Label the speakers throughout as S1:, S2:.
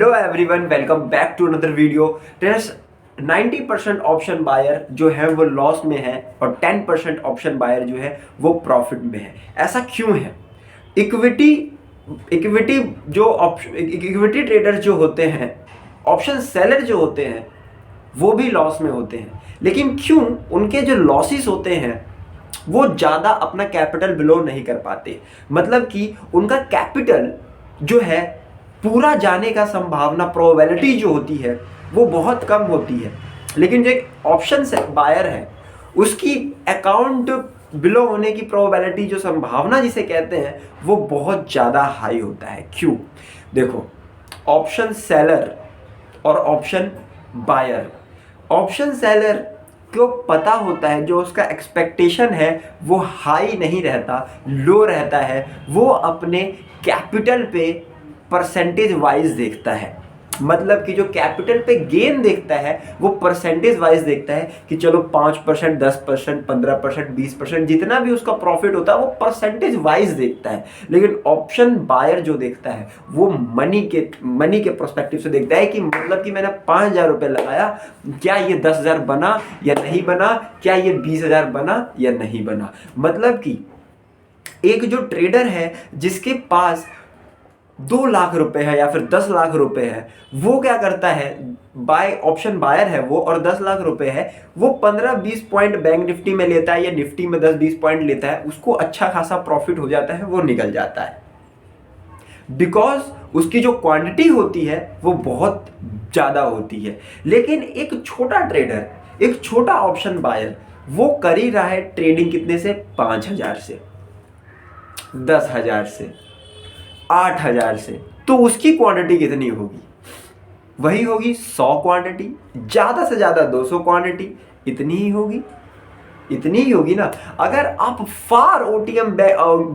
S1: Hello everyone, welcome back to another video. Traders, 90% option buyer जो है वो loss में है और 10% ऑप्शन बायर जो है वो प्रॉफिट में है। ऐसा क्यों है? इक्विटी इक्विटी जो इक्विटी ट्रेडर जो होते हैं, ऑप्शन सेलर जो होते हैं, वो भी लॉस में होते हैं। लेकिन क्यों? उनके जो लॉसेस होते हैं वो ज़्यादा अपना कैपिटल बिलो नहीं कर पाते। मतलब कि उनका कैपिटल जो है पूरा जाने का संभावना, प्रोबेबिलिटी जो होती है वो बहुत कम होती है। लेकिन जो एक ऑप्शन से बायर है उसकी अकाउंट बिलो होने की प्रोबेबिलिटी, जो संभावना जिसे कहते हैं, वो बहुत ज़्यादा हाई होता है। क्यों? देखो, ऑप्शन सेलर और ऑप्शन बायर, ऑप्शन सेलर को पता होता है जो उसका एक्सपेक्टेशन है वो हाई नहीं रहता, लो रहता है। वो अपने कैपिटल पे परसेंटेज वाइज देखता है। मतलब कि जो कैपिटल पे गेन देखता है वो परसेंटेज वाइज देखता है कि चलो 5%, 10%, 15%, 20%, जितना भी उसका प्रॉफिट होता है वो परसेंटेज वाइज देखता है। लेकिन ऑप्शन बायर जो देखता है वो मनी के प्रोस्पेक्टिव से देखता है कि मतलब कि मैंने 5,000 रुपये लगाया, क्या ये 10,000 बना या नहीं बना, क्या ये 20,000 बना या नहीं बना। मतलब कि एक जो ट्रेडर है जिसके पास 2 लाख रुपए है या फिर 10 लाख रुपए है, वो क्या करता है, बाय ऑप्शन बायर है वो, और 10 लाख रुपए है, वो 15-20 पॉइंट बैंक निफ्टी में लेता है या निफ्टी में 10-20 पॉइंट लेता है, उसको अच्छा खासा प्रॉफिट हो जाता है, वो निकल जाता है। बिकॉज उसकी जो क्वांटिटी होती है वो बहुत ज़्यादा होती है। लेकिन एक छोटा ट्रेडर, एक छोटा ऑप्शन बायर, वो कर ही रहा है ट्रेडिंग कितने से? 5,000 से, 10,000 से, 8,000 से। तो उसकी क्वांटिटी कितनी होगी? वही होगी 100 क्वांटिटी, ज़्यादा से ज़्यादा 200 क्वांटिटी, इतनी ही होगी ना। अगर आप फार ओटीएम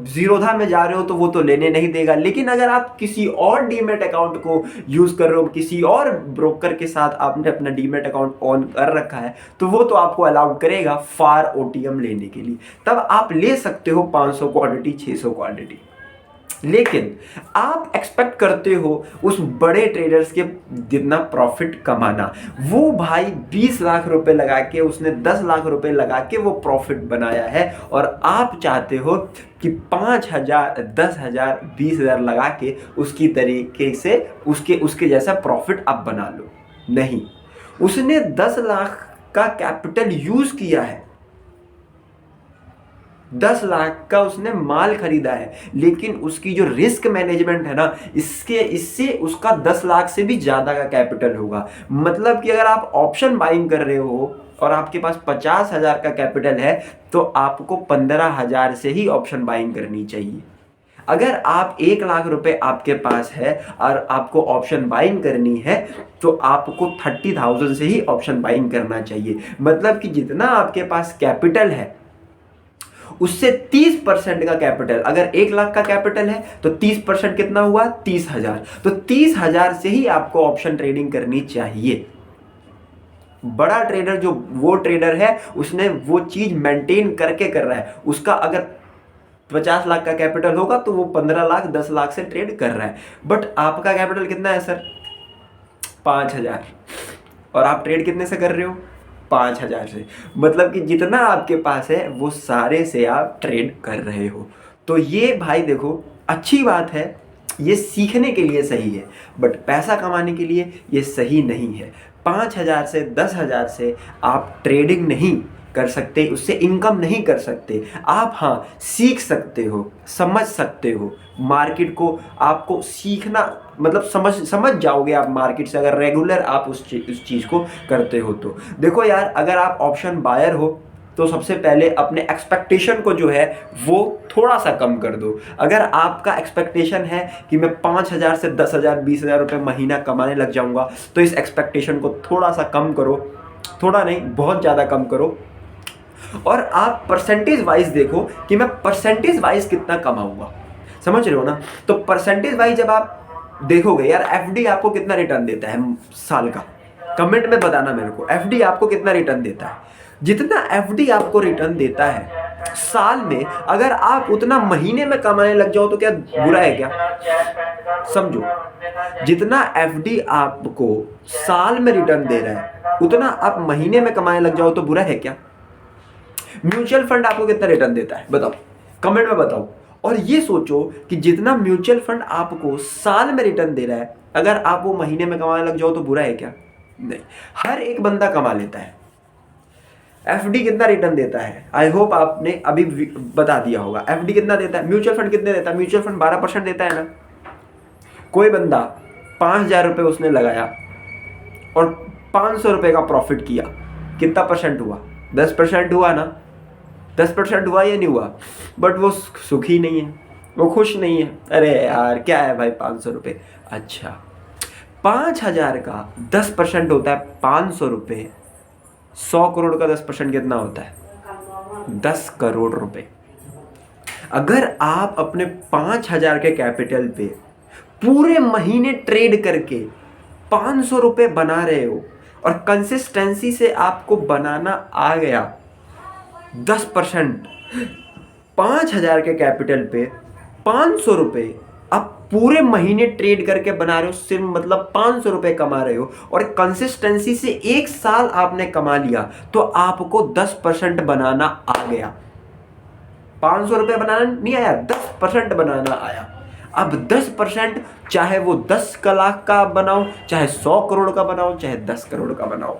S1: जीरोधा में जा रहे हो तो वो तो लेने नहीं देगा। लेकिन अगर आप किसी और डीमेट अकाउंट को यूज़ कर रहे हो, किसी और ब्रोकर के साथ आपने अपना डीमेट अकाउंट ऑन कर रखा है, तो वो तो आपको अलाउड करेगा फार ओटीएम लेने के लिए। तब आप ले सकते हो 500 क्वांटिटी, 600 क्वांटिटी। लेकिन आप एक्सपेक्ट करते हो उस बड़े ट्रेडर्स के जितना प्रॉफिट कमाना। वो भाई 20 लाख रुपए लगा के, उसने 10 लाख रुपए लगा के वो प्रॉफिट बनाया है, और आप चाहते हो कि 5,000, 10,000, 20,000 लगा के उसकी तरीके से उसके जैसा प्रॉफिट आप बना लो। नहीं, उसने 10 लाख का कैपिटल यूज किया है, 10 लाख का उसने माल खरीदा है, लेकिन उसकी जो रिस्क मैनेजमेंट है ना, इससे उसका 10 लाख से भी ज़्यादा का कैपिटल होगा। मतलब कि अगर आप ऑप्शन बाइंग कर रहे हो और आपके पास 50,000 का कैपिटल है, तो आपको 15,000 से ही ऑप्शन बाइंग करनी चाहिए। अगर आप 1 लाख रुपए आपके पास है और आपको ऑप्शन बाइंग करनी है, तो आपको 30,000 से ही ऑप्शन बाइंग करना चाहिए। मतलब कि जितना आपके पास कैपिटल है उससे 30% का कैपिटल, अगर 1 लाख का कैपिटल है तो 30% कितना हुआ? 30,000। तो 30,000 से ही आपको ऑप्शन ट्रेडिंग करनी चाहिए। बड़ा ट्रेडर जो वो ट्रेडर है, उसने वो चीज मेंटेन करके कर रहा है। उसका अगर 50 लाख का कैपिटल होगा तो वो 15 लाख, 10 लाख से ट्रेड कर रहा है। बट आपका कैपिटल कितना है सर? 5,000। और आप ट्रेड कितने से कर रहे हो? 5,000 से। मतलब कि जितना आपके पास है वो सारे से आप ट्रेड कर रहे हो। तो ये भाई देखो, अच्छी बात है, ये सीखने के लिए सही है, बट पैसा कमाने के लिए ये सही नहीं है। 5,000 से, 10,000 से आप ट्रेडिंग नहीं कर सकते, उससे इनकम नहीं कर सकते। आप हाँ सीख सकते हो, समझ सकते हो मार्केट को। आपको सीखना मतलब समझ जाओगे आप मार्केट से, अगर रेगुलर आप उस चीज़ को करते हो तो। देखो यार, अगर आप ऑप्शन बायर हो तो सबसे पहले अपने एक्सपेक्टेशन को जो है वो थोड़ा सा कम कर दो। अगर आपका एक्सपेक्टेशन है कि मैं 5,000 से 10,000, 20,000 रुपये महीना कमाने लग जाऊंगा, तो इस एक्सपेक्टेशन को थोड़ा सा कम करो। थोड़ा नहीं, बहुत ज़्यादा कम करो। और आप परसेंटेज वाइज देखो कि मैं परसेंटेज वाइज कितना कमाऊंगा। समझ रहे हो ना? तो परसेंटेज वाइज जब आप देखोगे, यार एफडी आपको कितना रिटर्न देता है साल का? कमेंट में बताना मेरे को, एफडी आपको कितना रिटर्न देता है। जितना एफडी आपको रिटर्न देता है साल में अगर आप उतना महीने में कमाने लग जाओ तो क्या बुरा है क्या? समझो, जितना एफडी आपको साल में रिटर्न दे रहा है उतना आप महीने में कमाने लग जाओ तो बुरा है क्या? म्यूचुअल फंड आपको कितना रिटर्न देता है बताओ, कमेंट में बताओ। और ये सोचो कि जितना म्यूचुअल फंड आपको साल में रिटर्न दे रहा है अगर आप वो महीने में कमाने लग जाओ तो बुरा है क्या? नहीं, हर एक बंदा कमा लेता है। एफडी कितना रिटर्न देता है आई होप आपने अभी बता दिया होगा। एफडी कितना देता है, म्यूचुअल फंड कितने देता है? म्यूचुअल फंड 12% देता है ना। कोई बंदा 5,000 रुपये उसने लगाया और 500 रुपये का प्रॉफिट किया, कितना परसेंट हुआ? 10% हुआ ना। 10% हुआ या नहीं हुआ? बट वो सुखी नहीं है, वो खुश नहीं है। अरे यार क्या है भाई 500 रुपये। अच्छा 5,000 का 10% होता है 500 रुपये। 100 करोड़ का 10% कितना होता है? 10 करोड़ रुपए। अगर आप अपने 5,000 के कैपिटल पे पूरे महीने ट्रेड करके 500 रुपये बना रहे हो और कंसिस्टेंसी से आपको बनाना आ गया 10%, 5,000 के कैपिटल पे 500 रुपये आप पूरे महीने ट्रेड करके बना रहे हो, सिर्फ मतलब 500 रुपये कमा रहे हो और कंसिस्टेंसी से 1 साल आपने कमा लिया तो आपको 10% बनाना आ गया। 500 रुपये बनाना नहीं आया, 10% बनाना आया। अब 10% चाहे वो 10 लाख का बनाओ, चाहे 100 करोड़ का बनाओ, चाहे 10 करोड़ का बनाओ।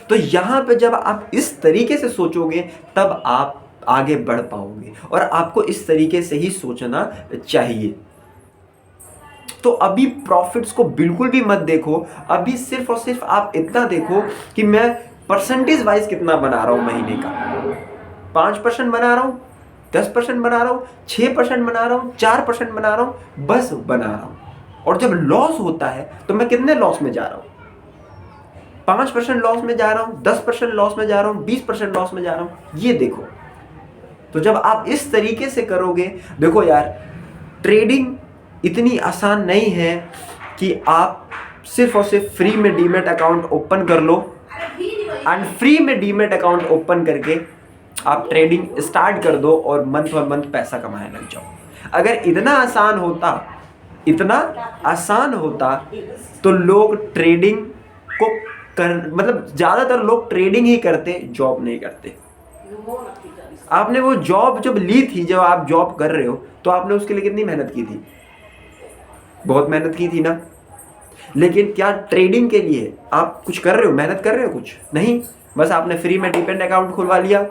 S1: तो यहां पे जब आप इस तरीके से सोचोगे तब आप आगे बढ़ पाओगे और आपको इस तरीके से ही सोचना चाहिए। तो अभी प्रॉफिट्स को बिल्कुल भी मत देखो, अभी सिर्फ और सिर्फ आप इतना देखो कि मैं परसेंटेज वाइज कितना बना रहा हूं महीने का। 5% बना रहा हूं, 10% बना रहा हूं, 6% बना रहा हूं, 4% बना रहा हूं, बस बना रहा हूं। और जब लॉस होता है तो मैं कितने लॉस में जा रहा हूं? 5% लॉस में जा रहा हूं, 10% लॉस में जा रहा हूं, 20% लॉस में जा रहा हूं, ये देखो। तो जब आप इस तरीके से करोगे, देखो यार ट्रेडिंग इतनी आसान नहीं है कि आप सिर्फ और सिर्फ फ्री में डीमैट अकाउंट ओपन कर लो एंड फ्री में डीमैट अकाउंट ओपन करके आप ट्रेडिंग स्टार्ट कर दो और मंथ और मंथ पैसा कमाने लग जाओ। अगर इतना आसान होता तो लोग ट्रेडिंग को मतलब ज़्यादातर लोग ट्रेडिंग ही करते, जॉब नहीं करते। आपने वो जॉब जब ली थी, जब आप जॉब कर रहे हो तो आपने उसके लिए कितनी मेहनत की थी? बहुत मेहनत की थी ना। लेकिन क्या ट्रेडिंग के लिए आप कुछ कर रहे हो, मेहनत कर रहे हो? कुछ नहीं, बस आपने फ्री में डीमैट अकाउंट खुलवा लिया।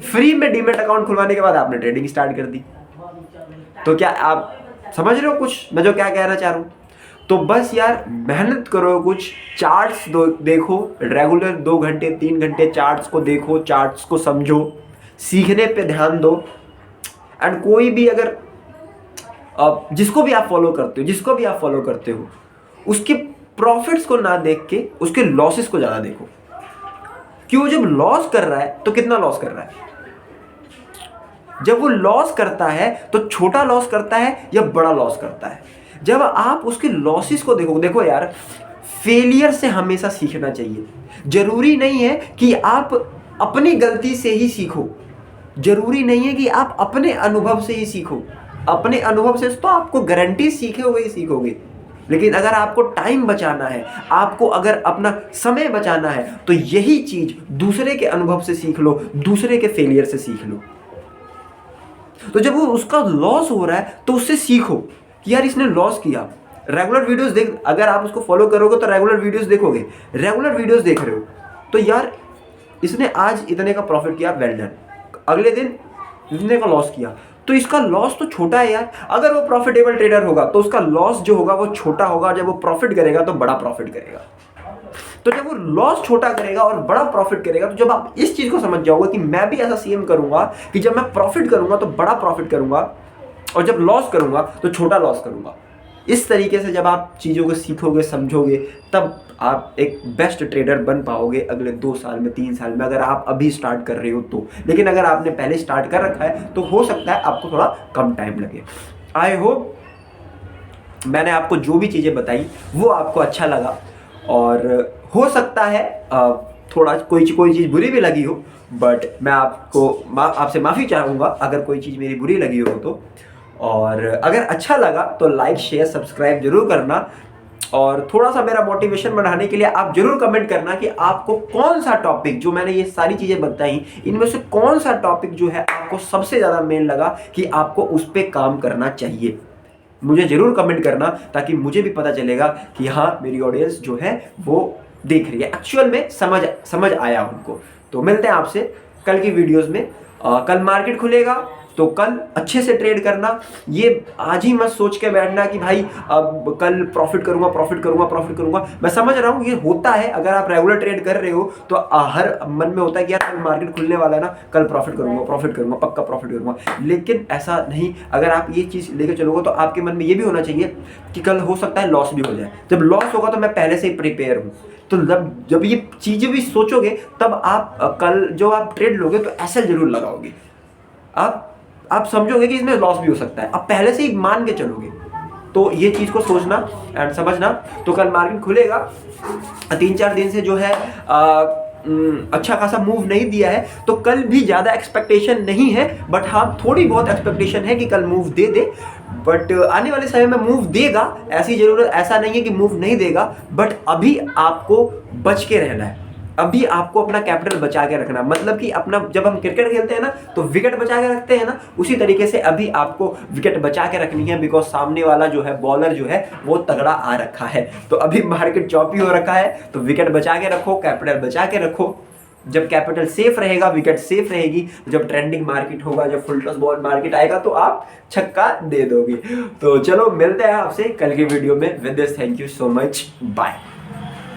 S1: फ्री में डीमैट अकाउंट खुलवाने के बाद आपने ट्रेडिंग स्टार्ट कर दी। तो क्या आप समझ रहे हो कुछ मैं जो क्या कहना चाह रहा हूँ? तो बस यार मेहनत करो, कुछ चार्ट्स देखो, रेगुलर 2 घंटे 3 घंटे चार्ट्स को देखो, चार्ट्स को समझो, सीखने पे ध्यान दो। एंड कोई भी अगर जिसको भी आप फॉलो करते हो उसके प्रॉफिट्स को ना देख के उसके लॉसेस को ज़्यादा देखो। क्यों? जब लॉस कर रहा है तो कितना लॉस कर रहा है? जब वो लॉस करता है तो छोटा लॉस करता है या बड़ा लॉस करता है? जब आप उसके लॉसेस को देखो यार, फेलियर से हमेशा सीखना चाहिए। जरूरी नहीं है कि आप अपनी गलती से ही सीखो, जरूरी नहीं है कि आप अपने अनुभव से ही सीखो। अपने अनुभव से तो आपको गारंटी सीखोगे ही सीखोगे, लेकिन अगर आपको टाइम बचाना है, आपको अगर अपना समय बचाना है तो यही चीज दूसरे के अनुभव से सीख लो, दूसरे के फेलियर से सीख लो। तो जब वो उसका लॉस हो रहा है तो उससे सीखो कि यार इसने लॉस किया। रेगुलर वीडियोस देख, अगर आप उसको फॉलो करोगे तो रेगुलर वीडियोस देखोगे, रेगुलर वीडियोस देख रहे हो तो यार इसने आज इतने का प्रॉफिट किया, वेल डन। अगले दिन इतने का लॉस किया तो इसका लॉस तो छोटा है यार। अगर वो प्रॉफिटेबल ट्रेडर होगा तो उसका लॉस जो होगा वो छोटा होगा, जब वो प्रॉफिट करेगा तो बड़ा प्रॉफिट करेगा। तो जब वो लॉस छोटा करेगा और बड़ा प्रॉफिट करेगा, तो जब आप इस चीज को समझ जाओगे कि मैं भी ऐसा सेम करूंगा कि जब मैं प्रॉफिट करूंगा तो बड़ा प्रॉफिट करूंगा और जब लॉस करूंगा तो छोटा लॉस करूंगा। इस तरीके से जब आप चीज़ों को सीखोगे, समझोगे, तब आप एक बेस्ट ट्रेडर बन पाओगे अगले 2 साल में, 3 साल में, अगर आप अभी स्टार्ट कर रहे हो तो। लेकिन अगर आपने पहले स्टार्ट कर रखा है तो हो सकता है आपको थोड़ा कम टाइम लगे। आई होप मैंने आपको जो भी चीज़ें बताई वो आपको अच्छा लगा और हो सकता है थोड़ा कोई चीज़ बुरी भी लगी हो, बट मैं आपसे माफ़ी चाहूँगा अगर कोई चीज़ मेरी बुरी लगी हो तो। और अगर अच्छा लगा तो लाइक शेयर सब्सक्राइब जरूर करना, और थोड़ा सा मेरा मोटिवेशन बढ़ाने के लिए आप जरूर कमेंट करना कि आपको कौन सा टॉपिक, जो मैंने ये सारी चीज़ें बताई, इनमें से कौन सा टॉपिक जो है आपको सबसे ज़्यादा मेन लगा कि आपको उस पर काम करना चाहिए। मुझे जरूर कमेंट करना, ताकि मुझे भी पता चलेगा कि हाँ मेरी ऑडियंस जो है वो देख रही है, एक्चुअल में समझ आया उनको। तो मिलते हैं आपसे कल की वीडियोस में। कल मार्केट खुलेगा तो कल अच्छे से ट्रेड करना। ये आज ही मत सोच के बैठना कि भाई अब कल प्रॉफिट करूंगा। मैं समझ रहा हूँ ये होता है, अगर आप रेगुलर ट्रेड कर रहे हो तो हर मन में होता है कि यार कल मार्केट खुलने वाला है ना, कल प्रॉफिट करूंगा, पक्का प्रॉफिट करूंगा। लेकिन ऐसा नहीं, अगर आप ये चीज़ लेकर चलोगे तो आपके मन में ये भी होना चाहिए कि कल हो सकता है लॉस भी हो जाए। जब लॉस होगा तो मैं पहले से ही प्रिपेयर हूँ। तो जब ये चीज़ें भी सोचोगे तब आप कल जो आप ट्रेड लोगे तो ऐसे जरूर लगाओगे। आप समझोगे कि इसमें लॉस भी हो सकता है, आप पहले से ही मान के चलोगे। तो ये चीज़ को सोचना एंड समझना। तो कल मार्केट खुलेगा, 3-4 दिन से जो है अच्छा खासा मूव नहीं दिया है, तो कल भी ज़्यादा एक्सपेक्टेशन नहीं है, बट हाँ थोड़ी बहुत एक्सपेक्टेशन है कि कल मूव दे दे। बट आने वाले समय में मूव देगा, ऐसी जरूरत ऐसा नहीं है कि मूव नहीं देगा, बट अभी आपको बच के रहना है। अभी आपको अपना कैपिटल बचा के रखना, मतलब कि अपना, जब हम क्रिकेट खेलते हैं ना तो विकेट बचा के रखते हैं ना, उसी तरीके से अभी आपको विकेट बचा के रखनी है। बिकॉज सामने वाला जो है बॉलर जो है वो तगड़ा आ रखा है, तो अभी मार्केट चौपी हो रखा है, तो विकेट बचा के रखो, कैपिटल बचा के रखो। जब कैपिटल सेफ रहेगा, विकेट सेफ रहेगी, जब ट्रेंडिंग मार्केट होगा, जब फुल टॉस बॉल मार्केट आएगा तो आप छक्का दे दोगे। तो चलो मिलते हैं आपसे कल की वीडियो में। With this thank you so much, bye.